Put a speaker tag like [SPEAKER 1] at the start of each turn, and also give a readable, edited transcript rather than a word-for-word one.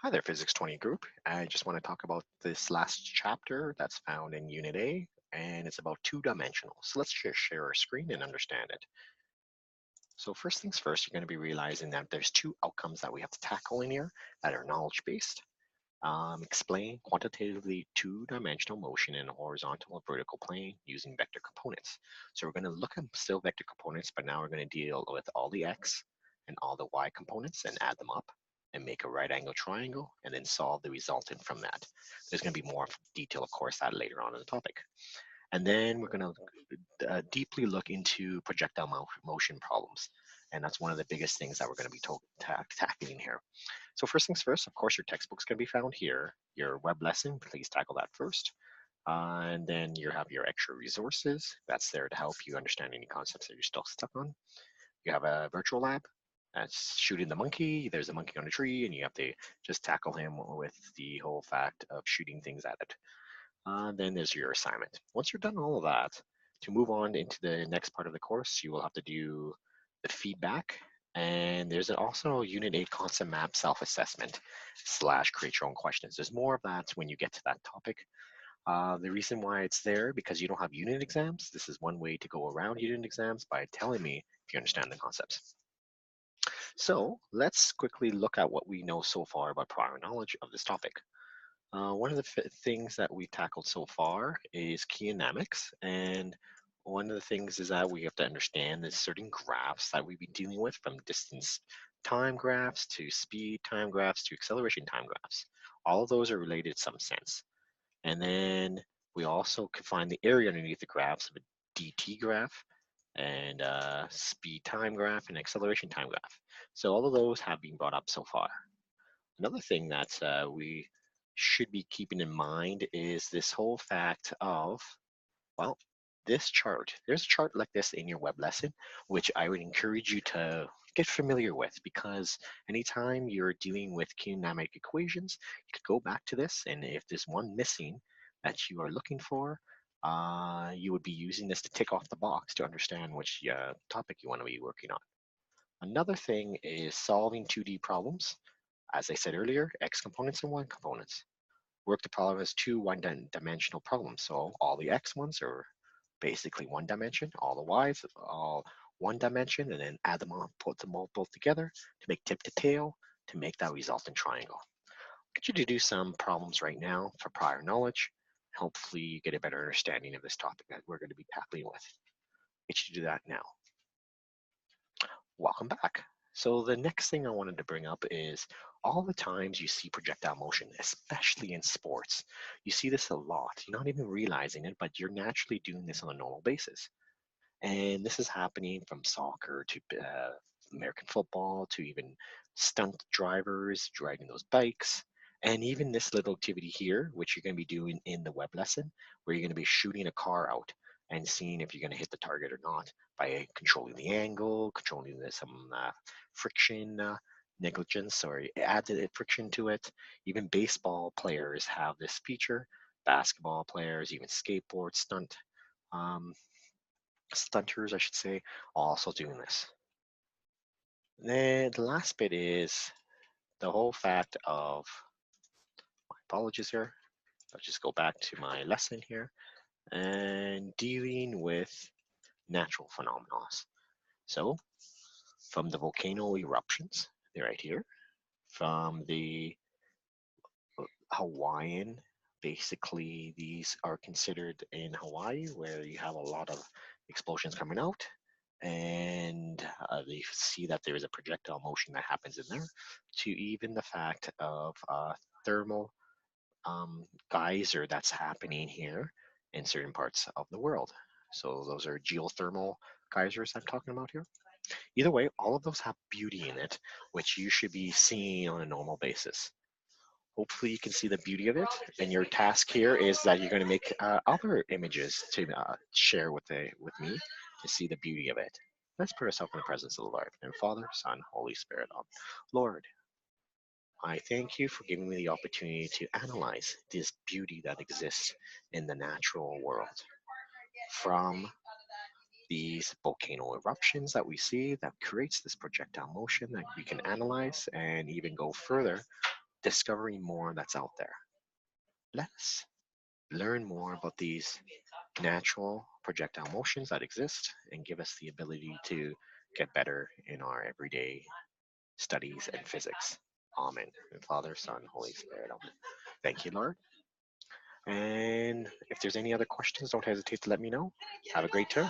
[SPEAKER 1] Hi there, Physics 20 group. I just want to talk about this last chapter that's found in Unit A, and it's about two-dimensional. So let's just share our screen and understand it. So first things first, you're going to be realizing that there's two outcomes that we have to tackle in here that are knowledge-based. Explain quantitatively two-dimensional motion in a horizontal and vertical plane using vector components. So we're going to look at still vector components, but now we're going to deal with all the x and all the y components and add them up and make a right angle triangle and then solve the resultant from that. There's going to be more detail, of course, that later on in the topic. And then we're going to deeply look into projectile motion problems. And that's one of the biggest things that we're going to be tackling here. So first things first, of course, your textbook's going to be found here. Your web lesson, please tackle that first. And then you have your extra resources. That's there to help you understand any concepts that you're still stuck on. You have a virtual lab. That's shooting the monkey. There's a monkey on a tree, and you have to just tackle him with the whole fact of shooting things at it. Then there's your assignment. Once you're done all of that, to move on into the next part of the course, you will have to do the feedback. And there's also Unit 8 concept map self-assessment / create your own questions. There's more of that when you get to that topic. The reason why it's there, because you don't have unit exams. This is one way to go around unit exams by telling me if you understand the concepts. So let's quickly look at what we know so far about prior knowledge of this topic. One of the things that we've tackled so far is kinematics, and one of the things is that we have to understand the certain graphs that we've been dealing with, from distance time graphs to speed time graphs to acceleration time graphs. All of those are related in some sense. And then we also can find the area underneath the graphs of a dt graph and speed time graph and acceleration time graph. So all of those have been brought up so far. Another thing that we should be keeping in mind is this whole fact of, well, this chart. There's a chart like this in your web lesson, which I would encourage you to get familiar with, because anytime you're dealing with kinematic equations, you could go back to this, and if there's one missing that you are looking for, you would be using this to tick off the box to understand which topic you want to be working on. Another thing is solving 2D problems. As I said earlier, X components and Y components. Work the problem as two one-dimensional problems. So all the X ones are basically one dimension, all the Y's all one dimension, and then add them up, put them all both together to make tip to tail to make that resultant triangle. I'll get you to do some problems right now for prior knowledge. Hopefully you get a better understanding of this topic that we're going to be tackling with. Get you to do that now. Welcome back. So the next thing I wanted to bring up is all the times you see projectile motion, especially in sports. You see this a lot. You're not even realizing it, but you're naturally doing this on a normal basis. And this is happening from soccer to American football to even stunt drivers driving those bikes. And even this little activity here, which you're going to be doing in the web lesson, where you're going to be shooting a car out and seeing if you're going to hit the target or not by controlling the angle, controlling some friction negligence, or added friction to it. Even baseball players have this feature. Basketball players, even skateboard um, stunters, I should say, are also doing this. Then the last bit is the whole fact of, my apologies here, I'll just go back to my lesson here, and dealing with natural phenomena. So from the volcano eruptions, they're right here, from the Hawaiian, basically these are considered in Hawaii, where you have a lot of explosions coming out, and they see that there is a projectile motion that happens in there, to even the fact of thermal geyser that's happening here in certain parts of the world. So those are geothermal geysers I'm talking about here. Either way, all of those have beauty in it, which you should be seeing on a normal basis. Hopefully you can see the beauty of it, and your task here is that you're going to make other images to share with me to see the beauty of it. Let's put ourselves in the presence of the Lord. And Father, Son, Holy Spirit. Lord, I thank you for giving me the opportunity to analyze this beauty that exists in the natural world, from these volcano eruptions that we see that creates this projectile motion that we can analyze, and even go further discovering more that's out there. Let us learn more about these natural projectile motions that exist and give us the ability to get better in our everyday studies and physics. Amen. And Father, Son, Holy Spirit. Amen. Thank you, Lord. And if there's any other questions, don't hesitate to let me know. Have a great term.